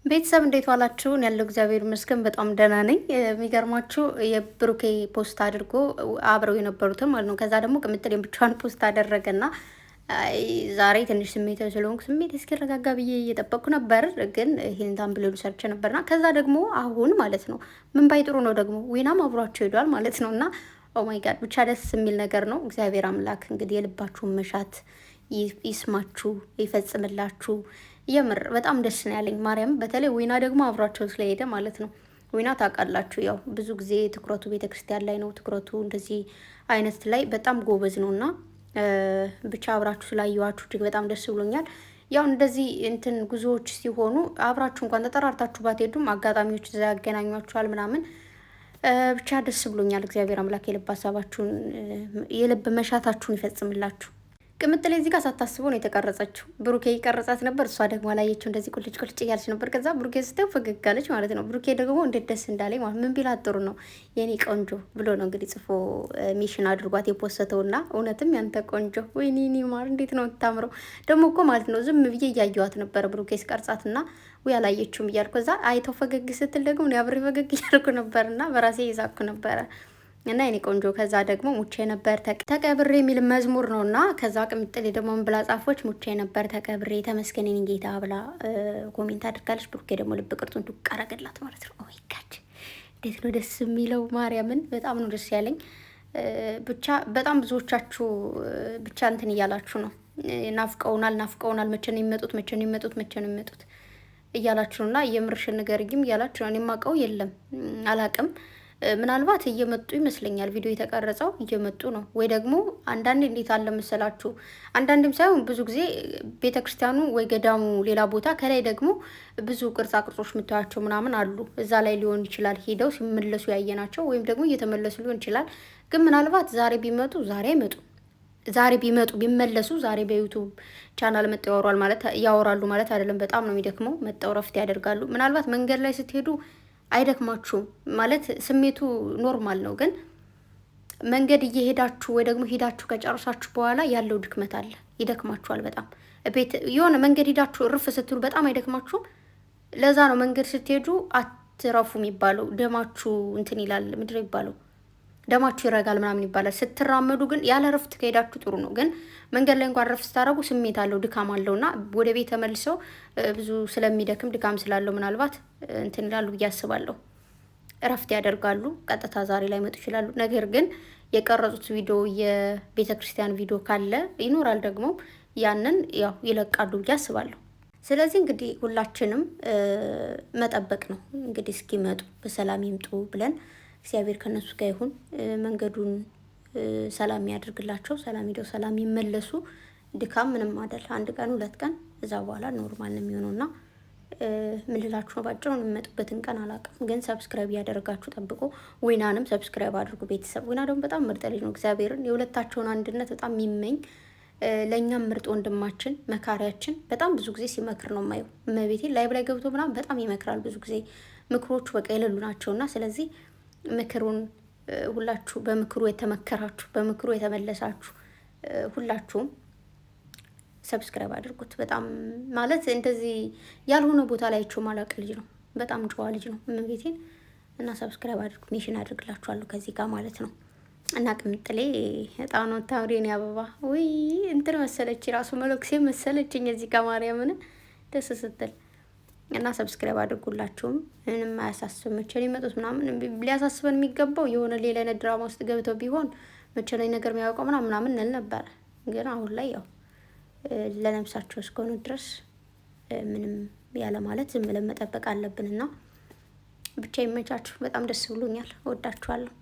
ቤተሰብ እንዴት ዋላችሁ? ያለው እግዚአብሔር ይመስገን በጣም ደህና ነኝ። የሚገርማችሁ የብሩኬ ፖስት አድርጎ አብረው የነበሩትን ማለት ነው። ከዛ ደግሞ ቅምጥል ብቻዋን ፖስት አደረገና ዛሬ ትንሽ ስሜት ስለሆንኩ ስሜት እስኪረጋጋ ብዬ እየጠበቅኩ ነበር፣ ግን ይሄን ታምብሌሉ ሰርቼ ነበርና ከዛ ደግሞ አሁን ማለት ነው ምን ባይጥሩ ነው ደግሞ ዊናም አብሯቸው ሄዷል ማለት ነው። እና ኦ ማይ ጋድ ብቻ ደስ የሚል ነገር ነው። እግዚአብሔር አምላክ እንግዲህ የልባችሁን መሻት ይስማችሁ ይፈጽምላችሁ። የምር በጣም ደስ ነው ያለኝ ማርያም። በተለይ ዊና ደግሞ አብሯቸው ስለሄደ ማለት ነው። ዊና ታውቃላችሁ፣ ያው ብዙ ጊዜ ትኩረቱ ቤተክርስቲያን ላይ ነው፣ ትኩረቱ እንደዚህ አይነት ላይ በጣም ጎበዝ ነው እና ብቻ አብራችሁ ስላየዋችሁ እጅግ በጣም ደስ ብሎኛል። ያው እንደዚህ እንትን ጉዞዎች ሲሆኑ አብራችሁ እንኳን ተጠራርታችሁ ባትሄዱም አጋጣሚዎች እዛ ያገናኟችኋል ምናምን ብቻ ደስ ብሎኛል። እግዚአብሔር አምላክ የልብ ሀሳባችሁን የልብ መሻታችሁን ይፈጽምላችሁ። ቅምጥሌ እዚህ ጋር ሳታስበው ነው የተቀረጸችው። ብሩኬ ይቀረጻት ነበር፣ እሷ ደግሞ አላየችው። እንደዚህ ቁልጭ ቁልጭ እያለች ነበር። ከዛ ብሩኬ ስትው ፈገግ አለች ማለት ነው። ብሩኬ ደግሞ እንዴት ደስ እንዳለኝ ማለት ምን ቢላት ጥሩ ነው የኔ ቆንጆ ብሎ ነው እንግዲህ ጽፎ ሚሽን አድርጓት የፖስተውና እውነትም ያንተ ቆንጆ ወይኔ ማር እንዴት ነው የምታምረው ደግሞ እኮ ማለት ነው። ዝም ብዬ እያየዋት ነበረ ብሩኬ ስቀርጻትና ወይ አላየችውም እያልኩ እዛ አይተው ፈገግ ስትል ደግሞ እኔ አብሬ ፈገግ እያልኩ ነበርና በራሴ ይዛኩ ነበረ እና የኔ ቆንጆ ከዛ ደግሞ ሙቼ ነበር ተቀብሬ የሚል መዝሙር ነው። እና ከዛ ቅምጥሌ ደግሞ ምን ብላ ጻፎች? ሙቼ ነበር ተቀብሬ ተመስገነኝ ጌታ ብላ ኮሜንት አድርጋለች። ብሩኬ ደግሞ ልብ ቅርጹን ዱቃረገላት ማለት ነው። ኦይ ጋድ እንዴት ነው ደስ የሚለው! ማርያምን በጣም ነው ደስ ያለኝ። ብቻ በጣም ብዙዎቻችሁ ብቻ እንትን እያላችሁ ነው፣ ናፍቀውናል፣ መቼ ነው የሚመጡት፣ መቼ ነው የሚመጡት፣ መቼ ነው የሚመጡት እያላችሁ ነውና የምርሽን ንገሪኝም እያላችሁ ነው። እኔ የማውቀው የለም አላቅም። ምናልባት እየመጡ ይመስለኛል፣ ቪዲዮ የተቀረጸው እየመጡ ነው። ወይ ደግሞ አንዳንዴ እንዴት አለ መሰላችሁ፣ አንዳንድም ሳይሆን ብዙ ጊዜ ቤተክርስቲያኑ ወይ ገዳሙ ሌላ ቦታ ከላይ ደግሞ ብዙ ቅርጻ ቅርጾች የምታያቸው ምናምን አሉ። እዛ ላይ ሊሆን ይችላል ሄደው ሲመለሱ ያየናቸው፣ ወይም ደግሞ እየተመለሱ ሊሆን ይችላል። ግን ምናልባት ዛሬ ቢመጡ ዛሬ ቢመጡ ቢመለሱ ዛሬ በዩቱብ ቻናል መጥተው ያወራሉ ማለት አይደለም። በጣም ነው የሚደክመው። መጥተው ረፍት ያደርጋሉ። ምናልባት መንገድ ላይ ስትሄዱ አይደክማችሁም ማለት ስሜቱ ኖርማል ነው። ግን መንገድ እየሄዳችሁ ወይ ደግሞ ሄዳችሁ ከጨረሳችሁ በኋላ ያለው ድክመት አለ፣ ይደክማችኋል በጣም። ቤት የሆነ መንገድ ሄዳችሁ እርፍ ስትሉ በጣም አይደክማችሁም? ለዛ ነው መንገድ ስትሄዱ አትረፉ የሚባለው። ደማችሁ እንትን ይላል፣ ምንድን ነው የሚባለው? ደማችሁ ይረጋል ምናምን ይባላል። ስትራመዱ ግን ያለ ረፍት ከሄዳችሁ ጥሩ ነው። ግን መንገድ ላይ እንኳን ረፍት ስታደርጉ ስሜት አለው፣ ድካም አለውና ወደ ቤት ተመልሰው ብዙ ስለሚደክም ድካም ስላለው ምናልባት እንትን ይላሉ ብዬ አስባለሁ። እረፍት ያደርጋሉ። ቀጥታ ዛሬ ላይ መጡ ይችላሉ። ነገር ግን የቀረጹት ቪዲዮ የቤተ ክርስቲያን ቪዲዮ ካለ ይኖራል፣ ደግሞ ያንን ያው ይለቃሉ ብዬ አስባለሁ። ስለዚህ እንግዲህ ሁላችንም መጠበቅ ነው እንግዲህ እስኪመጡ በሰላም ይምጡ ብለን እግዚአብሔር ከነሱ ጋር ይሁን። መንገዱን ሰላም ያድርግላቸው። ሰላም ሄደው ሰላም ይመለሱ። ድካም ምንም አይደል። አንድ ቀን 2 ቀን እዛ በኋላ ኖርማል ነው የሚሆነውና ምን ልላችሁ ነው ባጭሩ፣ የሚመጡበትን ቀን አላውቅም። ግን ሰብስክራይብ ያደረጋችሁ ጠብቆ ዊናንም ሰብስክራይብ አድርጉ ቤተሰብ። ዊና ደግሞ በጣም ምርጥ ልጅ ነው። እግዚአብሔርን የሁለታቸውን አንድነት በጣም የሚመኝ ለእኛም ምርጥ ወንድማችን መካሪያችን፣ በጣም ብዙ ጊዜ ሲመክር ነው የማየው። እመቤቴን ላይብ ላይ ገብቶ ምናምን በጣም ይመክራል። ብዙ ጊዜ ምክሮቹ በቃ የሌሉ ናቸውና ስለዚህ ምክሩን ሁላችሁ በምክሩ የተመከራችሁ በምክሩ የተመለሳችሁ ሁላችሁም ሰብስክራይብ አድርጉት። በጣም ማለት እንደዚህ ያልሆነ ቦታ ላይ አይቼው ማላውቅ ልጅ ነው። በጣም ጨዋ ልጅ ነው እመቤቴን። እና ሰብስክራይብ አድርጉ። ሜሽን አድርግላችኋለሁ ከዚህ ጋር ማለት ነው። እና ቅምጥሌ በጣም ነው ታውሪን አበባ ወይ እንትን መሰለች፣ ራሱ መለክሴ መሰለችኝ እዚህ ጋር ማርያምን ደስ ስትል። እና ሰብስክራይብ አድርጉላችሁም። ምንም አያሳስብም። መቼ ነው የሚመጡት ምናምን ሊያሳስበን የሚገባው የሆነ ሌላ አይነት ድራማ ውስጥ ገብተው ቢሆን መቼ ነው ነገር የሚያውቀው ምናምን እንል ነበር። ግን አሁን ላይ ያው ለነፍሳቸው እስከሆኑ ድረስ ምንም ያለ ማለት ዝም ብለን መጠበቅ አለብንና ብቻ ይመቻችሁ። በጣም ደስ ብሎኛል። እወዳችኋለሁ።